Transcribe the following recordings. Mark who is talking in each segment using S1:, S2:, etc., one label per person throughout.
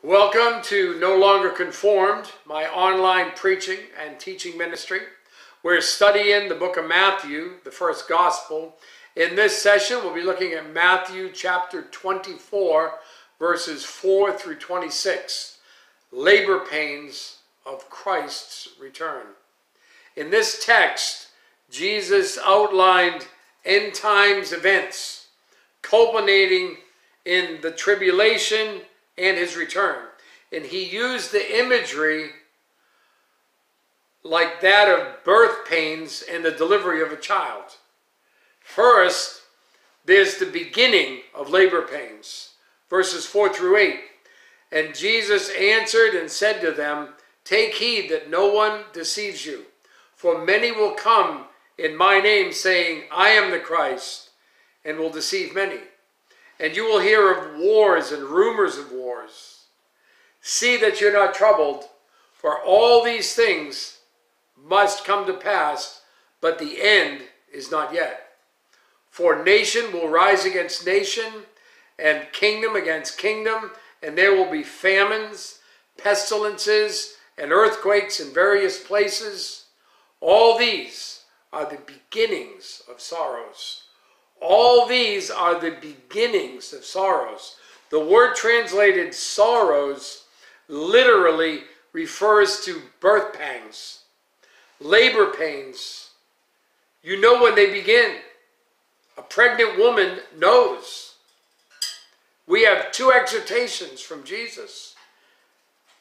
S1: Welcome to No Longer Conformed, my online preaching and teaching ministry. We're studying the book of Matthew, the first gospel. In this session, we'll be looking at Matthew chapter 24, verses 4 through 26, labor pains of Christ's return. In this text, Jesus outlined end times events, culminating in the tribulation and his return. And he used the imagery like that of birth pains and the delivery of a child. First, there's the beginning of labor pains, verses 4 through 8. And Jesus answered and said to them, "Take heed that no one deceives you, for many will come in my name, saying, 'I am the Christ,' and will deceive many. And you will hear of wars and rumors of wars. See that you're not troubled, for all these things must come to pass, but the end is not yet. For nation will rise against nation, and kingdom against kingdom, and there will be famines, pestilences, and earthquakes in various places. All these are the beginnings of sorrows." All these are the beginnings of sorrows. The word translated sorrows literally refers to birth pangs, labor pains. You know when they begin. A pregnant woman knows. We have two exhortations from Jesus.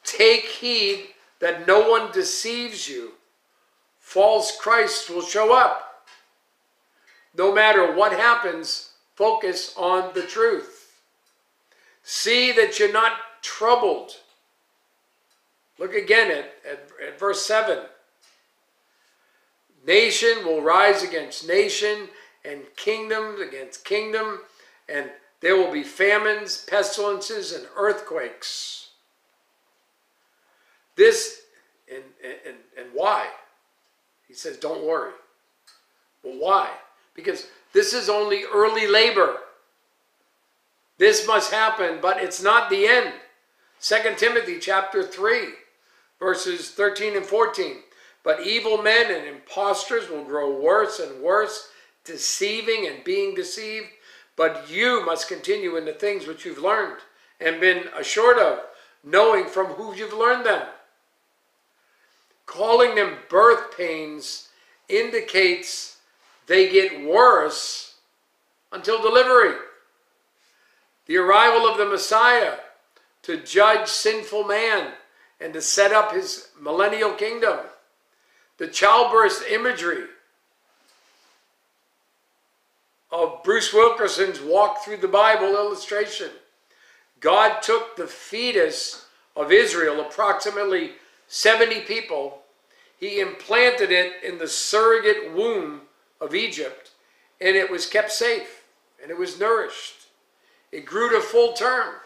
S1: Take heed that no one deceives you. False Christs will show up. No matter what happens, focus on the truth. See that you're not troubled. Look again at verse 7. Nation will rise against nation, and kingdom against kingdom, and there will be famines, pestilences, and earthquakes. This, and why? He says, don't worry. But why? Because this is only early labor. This must happen, but it's not the end. 2 Timothy chapter 3, verses 13 and 14. But evil men and impostors will grow worse and worse, deceiving and being deceived. But you must continue in the things which you've learned and been assured of, knowing from who you've learned them. Calling them birth pains indicates they get worse until delivery. The arrival of the Messiah to judge sinful man and to set up his millennial kingdom. The childbirth imagery of Bruce Wilkerson's Walk Through the Bible illustration. God took the fetus of Israel, approximately 70 people. He implanted it in the surrogate womb of Egypt, and it was kept safe, and it was nourished. It grew to full term.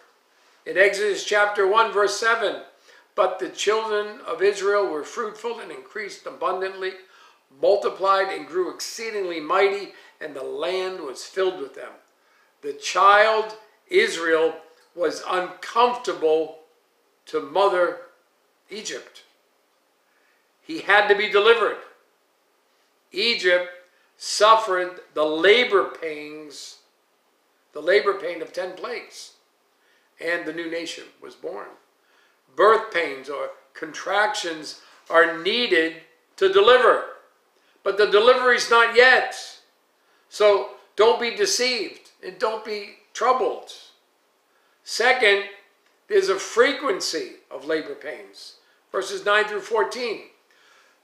S1: In Exodus chapter 1, verse 7, but the children of Israel were fruitful and increased abundantly, multiplied and grew exceedingly mighty, and the land was filled with them. The child Israel was uncomfortable to mother Egypt. He had to be delivered. Egypt suffered the labor pains, the labor pain of 10 plagues, and the new nation was born. Birth pains or contractions are needed to deliver, but the delivery is not yet. So don't be deceived and don't be troubled. Second, there's a frequency of labor pains. Verses 9 through 14.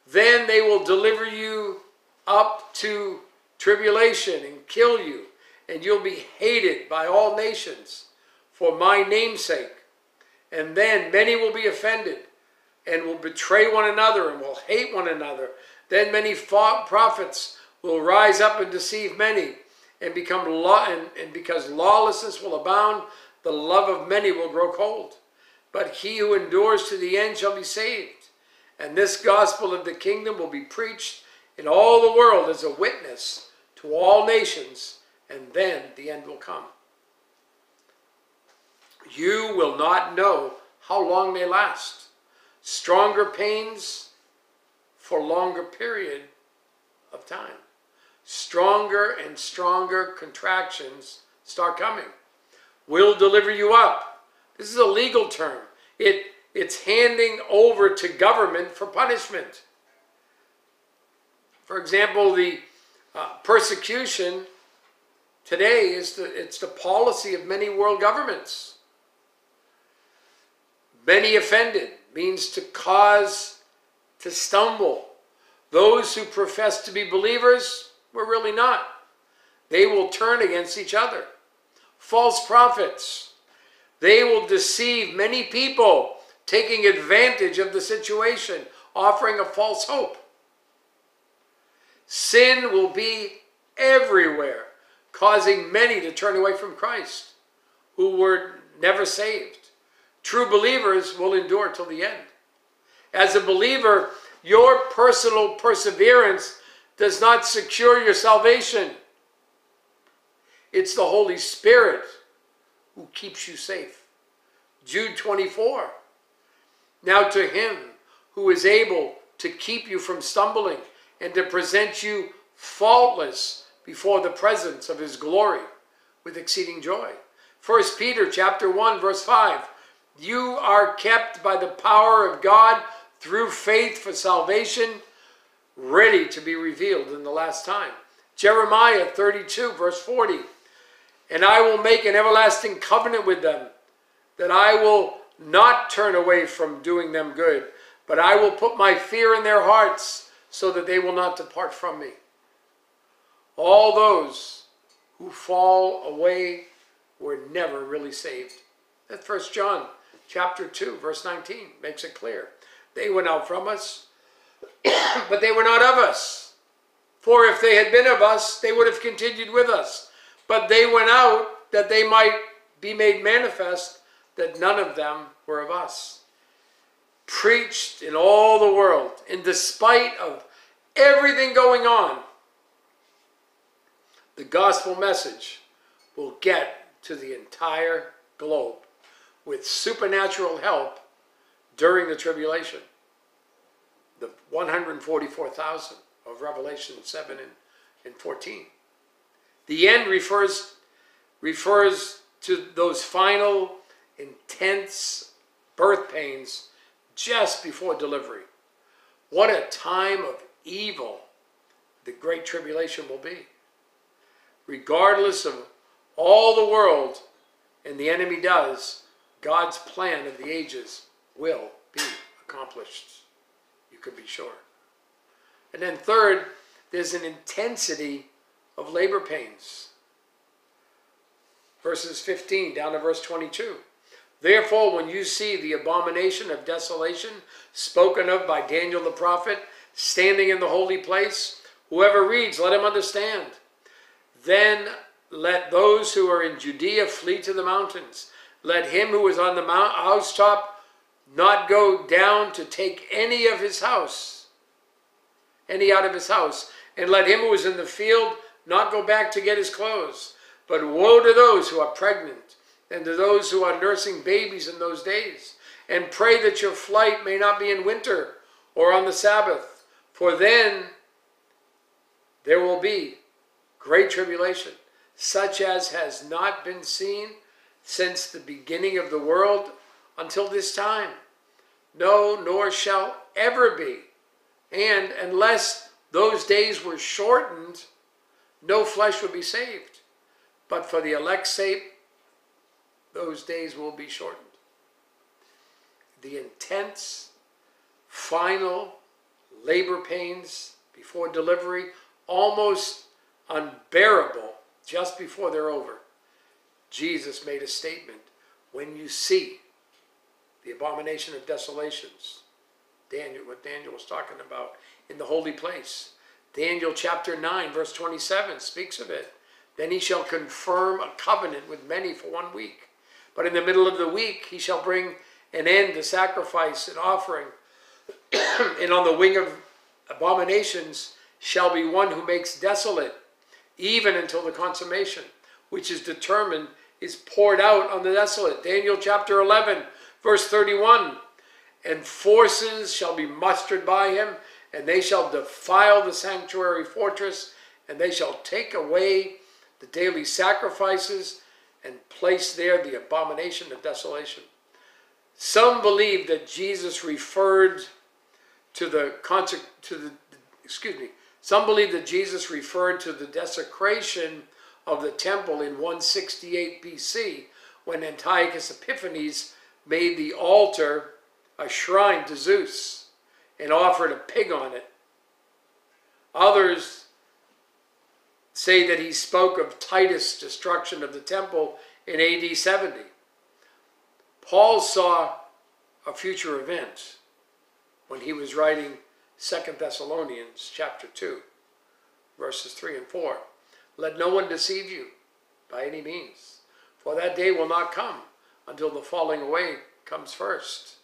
S1: Then they will deliver you up to tribulation and kill you, and you'll be hated by all nations for my name's sake. And then many will be offended and will betray one another and will hate one another. Then many prophets will rise up and deceive many, and because lawlessness will abound, the love of many will grow cold. But he who endures to the end shall be saved. And this gospel of the kingdom will be preached in all the world as a witness to all nations, and then the end will come. You will not know how long they last. Stronger pains for longer period of time. Stronger and stronger contractions start coming. Will deliver you up. This is a legal term. It's handing over to government for punishment. For example, the persecution today it's the policy of many world governments. Many offended means to cause to stumble. Those who profess to be believers were really not. They will turn against each other. False prophets. They will deceive many people, taking advantage of the situation, offering a false hope. Sin will be everywhere, causing many to turn away from Christ, who were never saved. True believers will endure till the end. As a believer, your personal perseverance does not secure your salvation. It's the Holy Spirit who keeps you safe. Jude 24. Now to him who is able to keep you from stumbling and to present you faultless before the presence of his glory with exceeding joy. 1 Peter chapter 1 verse 5. You are kept by the power of God through faith for salvation, ready to be revealed in the last time. Jeremiah 32 verse 40. And I will make an everlasting covenant with them, that I will not turn away from doing them good, but I will put my fear in their hearts, so that they will not depart from me. All those who fall away were never really saved. That's 1 John chapter 2, verse 19 makes it clear. They went out from us, but they were not of us. For if they had been of us, they would have continued with us. But they went out that they might be made manifest that none of them were of us. Preached in all the world, and despite of everything going on, the gospel message will get to the entire globe with supernatural help during the tribulation. The 144,000 of Revelation 7 and 14. The end refers to those final intense birth pains just before delivery. What a time of evil the Great Tribulation will be. Regardless of all the world and the enemy does, God's plan of the ages will be accomplished. You could be sure. And then third, there's an intensity of labor pains. Verses 15 down to verse 22. Therefore, when you see the abomination of desolation spoken of by Daniel the prophet, standing in the holy place, whoever reads, let him understand. Then let those who are in Judea flee to the mountains. Let him who is on the housetop not go down to take any of his house, any out of his house. And let him who is in the field not go back to get his clothes. But woe to those who are pregnant and to those who are nursing babies in those days. And pray that your flight may not be in winter or on the Sabbath. For then there will be great tribulation, such as has not been seen since the beginning of the world until this time. No, nor shall ever be. And unless those days were shortened, no flesh would be saved. But for the elect's sake, those days will be shortened. The intense, final labor pains before delivery, almost unbearable just before they're over. Jesus made a statement. When you see the abomination of desolations, what Daniel was talking about in the holy place. Daniel chapter 9 verse 27 speaks of it. Then he shall confirm a covenant with many for 1 week. But in the middle of the week he shall bring an end to sacrifice and offering. And on the wing of abominations shall be one who makes desolate, even until the consummation, which is determined, is poured out on the desolate. Daniel chapter 11 Verse 31, and forces shall be mustered by him, and they shall defile the sanctuary fortress, and they shall take away the daily sacrifices and place there the abomination of desolation. Some believe that Jesus referred Some believe that Jesus referred to the desecration of the temple in 168 BC when Antiochus Epiphanes made the altar a shrine to Zeus and offered a pig on it. Others say that he spoke of Titus' destruction of the temple in AD 70. Paul saw a future event when he was writing 2 Thessalonians chapter 2, verses 3 and 4. Let no one deceive you by any means, for that day will not come until the falling away comes first,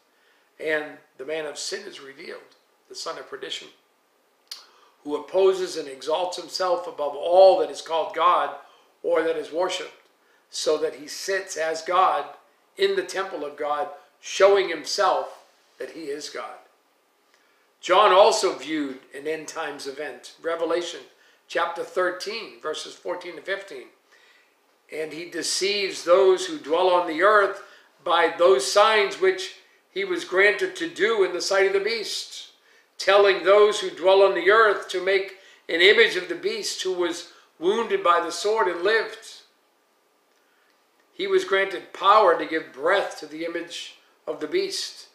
S1: and the man of sin is revealed, the son of perdition, who opposes and exalts himself above all that is called God or that is worshipped, so that he sits as God in the temple of God, showing himself that he is God. John also viewed an end times event, Revelation chapter 13, verses 14 to 15. And he deceives those who dwell on the earth by those signs which he was granted to do in the sight of the beast, telling those who dwell on the earth to make an image of the beast who was wounded by the sword and lived. He was granted power to give breath to the image of the beast,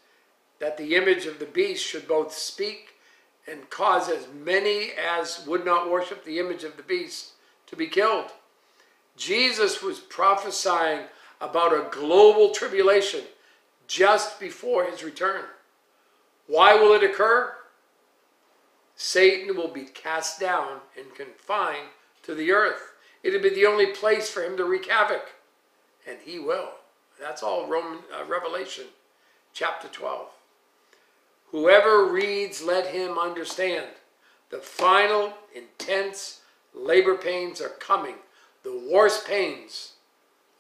S1: that the image of the beast should both speak and cause as many as would not worship the image of the beast to be killed. Jesus was prophesying about a global tribulation just before his return. Why will it occur? Satan will be cast down and confined to the earth. It'll be the only place for him to wreak havoc, and he will. That's all Revelation chapter 12. Whoever reads, let him understand. The final, intense labor pains are coming, the worst pains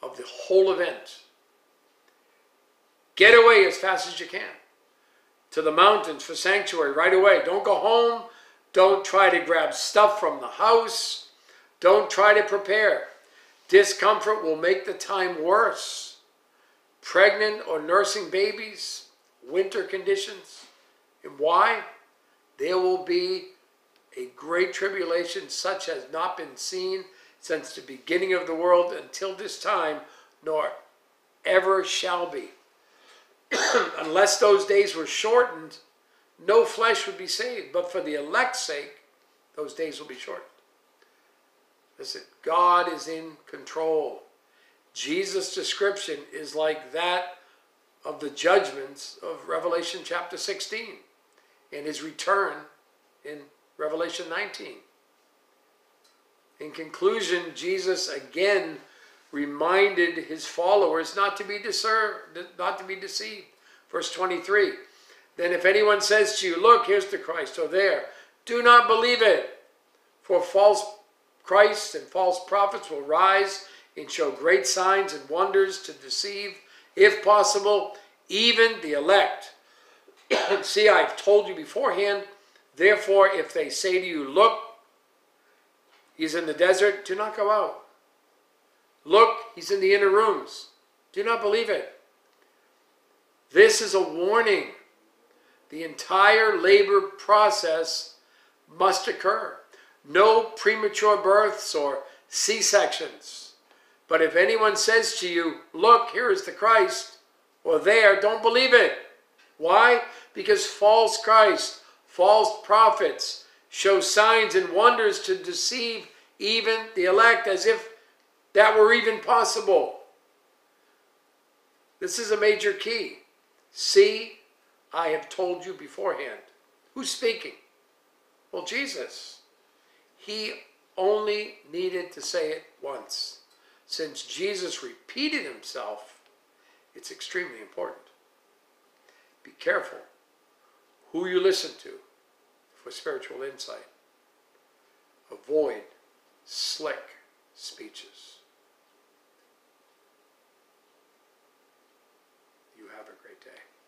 S1: of the whole event. Get away as fast as you can to the mountains for sanctuary right away. Don't go home. Don't try to grab stuff from the house. Don't try to prepare. Discomfort will make the time worse. Pregnant or nursing babies, winter conditions. And why? There will be a great tribulation such as not been seen since the beginning of the world until this time, nor ever shall be. Unless those days were shortened, no flesh would be saved. But for the elect's sake, those days will be shortened. Listen, God is in control. Jesus' description is like that of the judgments of Revelation chapter 16 and his return in Revelation 19. In conclusion, Jesus again reminded his followers not to be deceived. Verse 23, then if anyone says to you, look, here's the Christ, or there, do not believe it. For false Christs and false prophets will rise and show great signs and wonders to deceive, if possible, even the elect. See, I've told you beforehand, therefore, if they say to you, look, he's in the desert, do not go out. Look, he's in the inner rooms. Do not believe it. This is a warning. The entire labor process must occur. No premature births or C-sections. But if anyone says to you, look, here is the Christ, or there, don't believe it. Why? Because false Christ, false prophets show signs and wonders to deceive even the elect, as if that were even possible. This is a major key. See, I have told you beforehand. Who's speaking? Well, Jesus. He only needed to say it once. Since Jesus repeated himself, it's extremely important. Be careful who you listen to for spiritual insight. Avoid slick speeches. You have a great Okay.